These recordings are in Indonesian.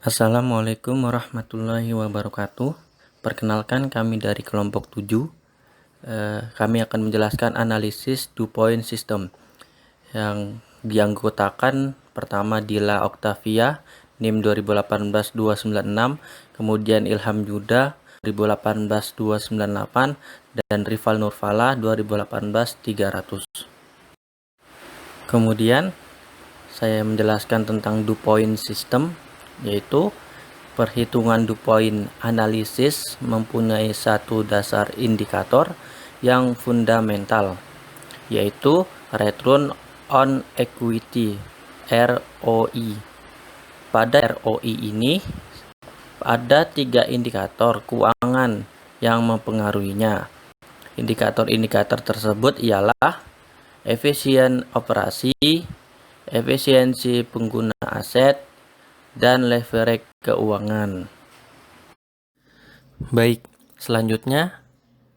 Assalamualaikum warahmatullahi wabarakatuh. Perkenalkan, kami dari kelompok 7. Kami akan menjelaskan analisis 2-point system yang dianggotakan pertama Dila Octavia NIM 2018-296, kemudian Ilham Yuda 2018-298, dan Rival Nurfala 2018-300. Kemudian saya menjelaskan tentang 2-point system, yaitu perhitungan 2-point analisis mempunyai satu dasar indikator yang fundamental, yaitu Return on Equity (ROE). Pada ROE ini ada 3 indikator keuangan yang mempengaruhinya. Indikator-indikator tersebut ialah efisien operasi, efisiensi pengguna aset, dan leverage keuangan. Baik, selanjutnya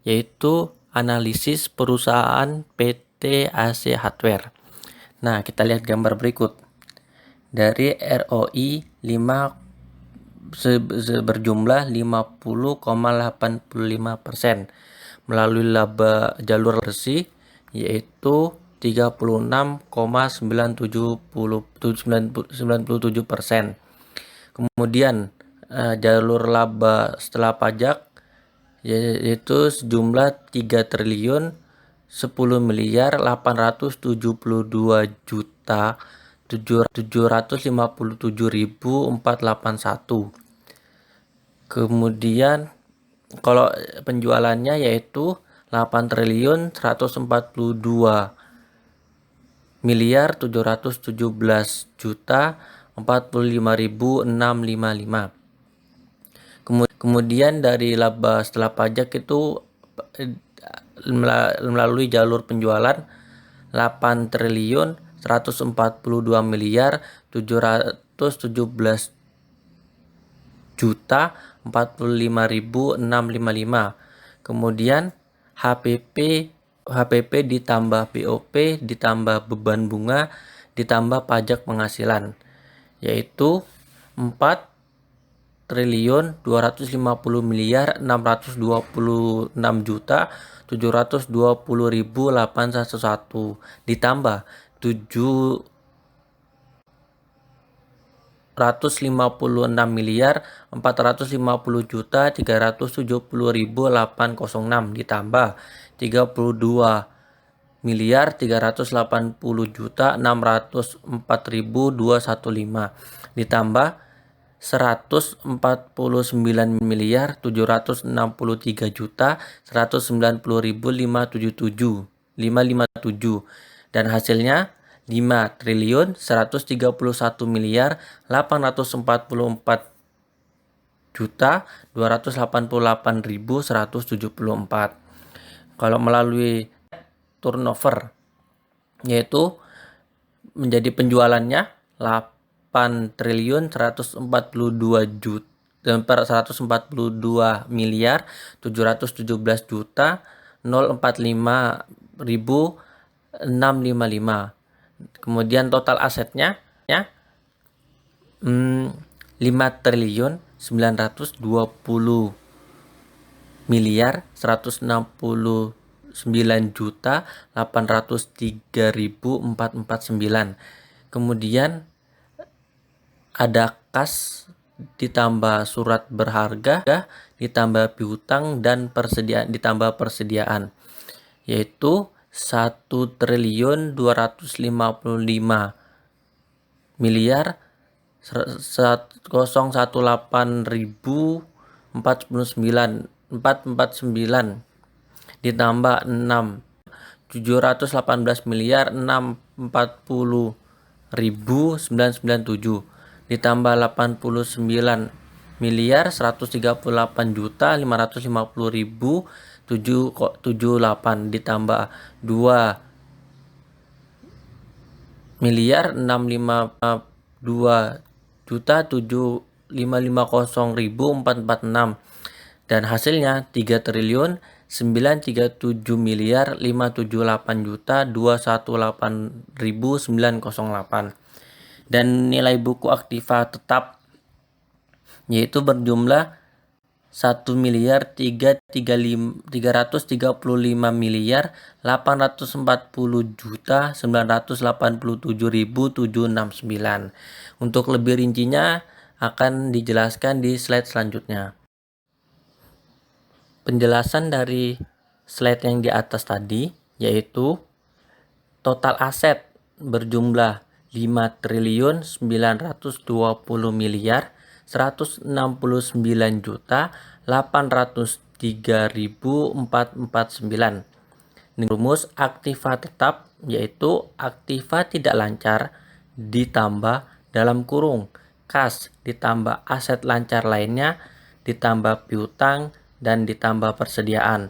yaitu analisis perusahaan PT AC Hardware. Nah, kita lihat gambar berikut. Dari ROI 5 berjumlah 50,85% melalui laba jalur bersih, yaitu 36,97%. Kemudian jalur laba setelah pajak yaitu sejumlah 3 triliun 10 miliar 872 juta 757.481. Kemudian kalau penjualannya yaitu 8 triliun 142 miliar 717 juta 45.655. Kemudian dari laba setelah pajak itu melalui jalur penjualan 8 triliun 142 miliar 717 juta 45.655. Kemudian HPP ditambah BOP ditambah beban bunga ditambah pajak penghasilan, yaitu 4 triliun 250 miliar 626 juta 720.811 ditambah 756 miliar 450 juta 370.806 ditambah 32 miliar 380 juta 604.215 ditambah 149 miliar 763 juta 190.557 dan hasilnya 5 triliun 131 miliar 844 juta 288.174. Kalau melalui turnover, yaitu menjadi penjualannya 8 triliun 142 miliar 717 juta 045.655. Kemudian total asetnya ya 5 triliun 920 miliar 169 juta 803.449. Kemudian ada kas ditambah surat berharga ditambah piutang dan ditambah persediaan, yaitu 1 triliun 255 miliar 118.449 ditambah 6 718 miliar 640.997 ditambah 89 miliar 138 juta 550.778 ditambah 2 miliar 652 juta 755.446 dan hasilnya 3 triliun 937 miliar 578 juta 218.908. Dan nilai buku aktiva tetap yaitu berjumlah 1.340.840.987.769. Untuk lebih rincinya akan dijelaskan di slide selanjutnya. Penjelasan dari slide yang di atas tadi yaitu total aset berjumlah 5.929.803.449. Rumus aktiva tetap yaitu aktiva tidak lancar ditambah dalam kurung kas ditambah aset lancar lainnya ditambah piutang dan ditambah persediaan,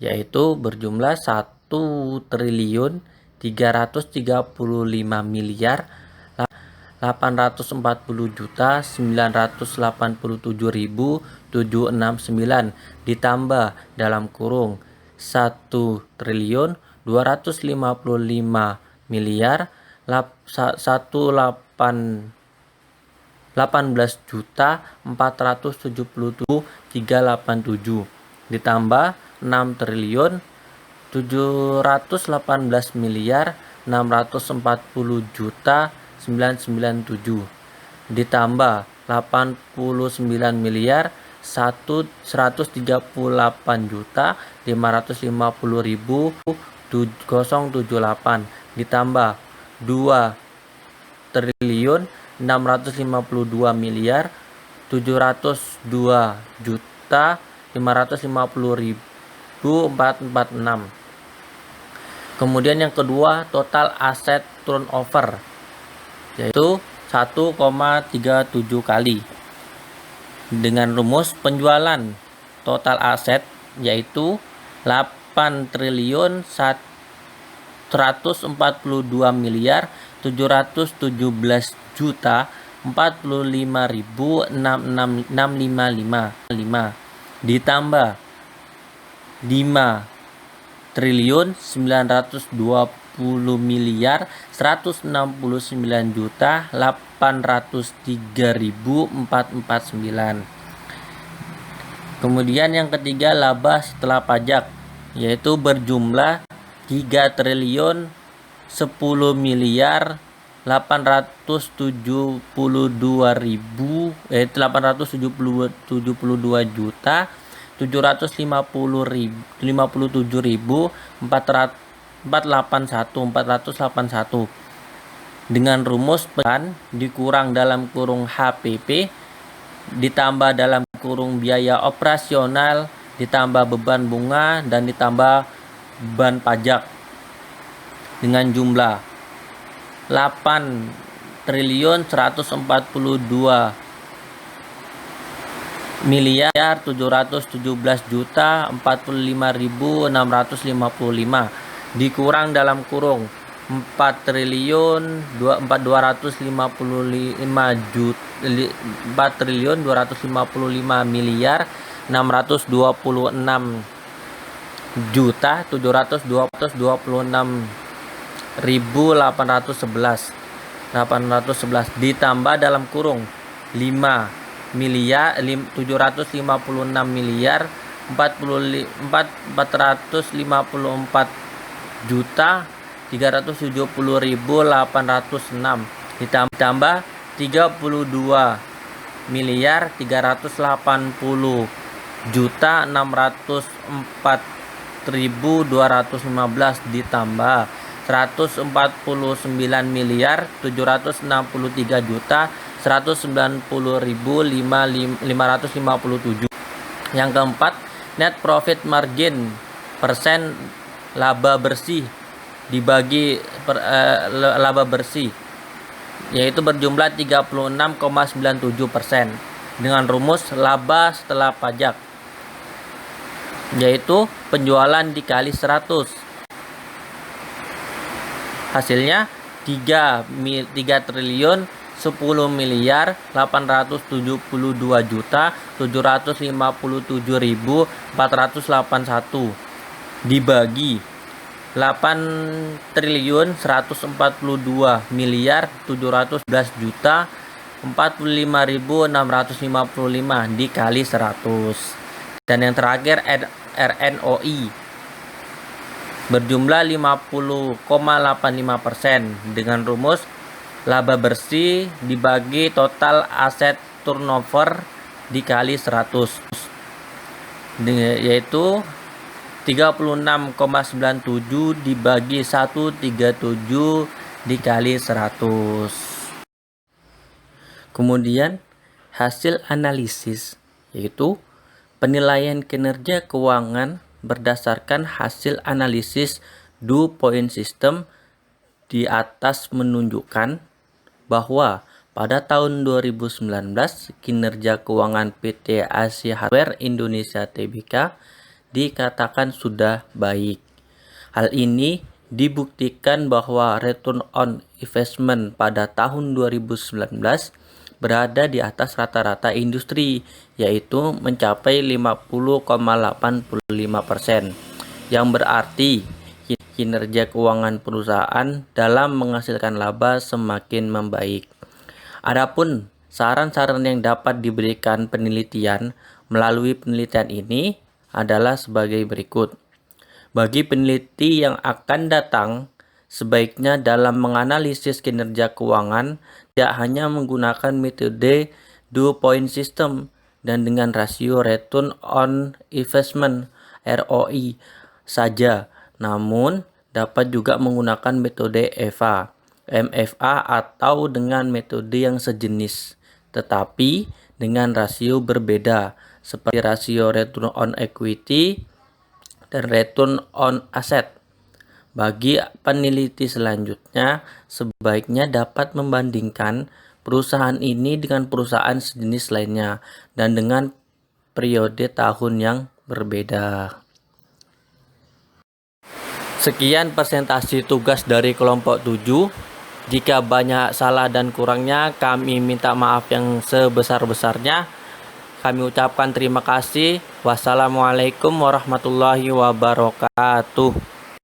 yaitu berjumlah 1.335.840.987.769 ditambah dalam kurung 1.255.018.477.387 ditambah 6.718.640.997 ditambah 89.138.550.078 ditambah 2.652.702.550.446. Kemudian yang kedua, total aset turnover yaitu 1,37 kali. Dengan rumus penjualan total aset yaitu 8.114.045.655 ditambah 5.919.803.449. Kemudian yang ketiga, laba setelah pajak yaitu berjumlah 3.877.481 dengan rumus dikurang dalam kurung HPP ditambah dalam kurung biaya operasional ditambah beban bunga dan ditambah beban pajak dengan jumlah 8.717.045.655 dikurang dalam kurung 4.256.811 ditambah dalam kurung 5.454.370.806 ditambah 32.380.604.215 ditambah 149.790.190.557. Yang keempat, net profit margin persen laba bersih dibagi laba bersih yaitu berjumlah 36,97% dengan rumus laba setelah pajak yaitu penjualan dikali 100. Hasilnya 3.872.757.481 dibagi 8.142.711.446.000 45.655 dikali 100. Dan yang terakhir RNOI berjumlah 50,85% dengan rumus laba bersih dibagi total aset turnover dikali 100, yaitu 36,97 dibagi 137 dikali 100. Kemudian hasil analisis yaitu penilaian kinerja keuangan berdasarkan hasil analisis Dew Point System di atas menunjukkan bahwa pada tahun 2019 kinerja keuangan PT Asia Hardware Indonesia Tbk dikatakan sudah baik. Hal ini dibuktikan bahwa return on investment pada tahun 2019 berada di atas rata-rata industri, yaitu mencapai 50,85%, yang berarti kinerja keuangan perusahaan dalam menghasilkan laba semakin membaik. Adapun saran-saran yang dapat diberikan penelitian melalui penelitian ini adalah sebagai berikut. Bagi peneliti yang akan datang, sebaiknya dalam menganalisis kinerja keuangan tidak hanya menggunakan metode Dew Point System dan dengan rasio return on investment ROI saja, namun dapat juga menggunakan metode EVA, MFA atau dengan metode yang sejenis, tetapi dengan rasio berbeda seperti rasio return on equity dan return on asset. Bagi peneliti selanjutnya, sebaiknya dapat membandingkan perusahaan ini dengan perusahaan sejenis lainnya dan dengan periode tahun yang berbeda. Sekian presentasi tugas dari kelompok 7. Jika banyak salah dan kurangnya, kami minta maaf yang sebesar-besarnya. Kami ucapkan terima kasih. Wassalamualaikum warahmatullahi wabarakatuh.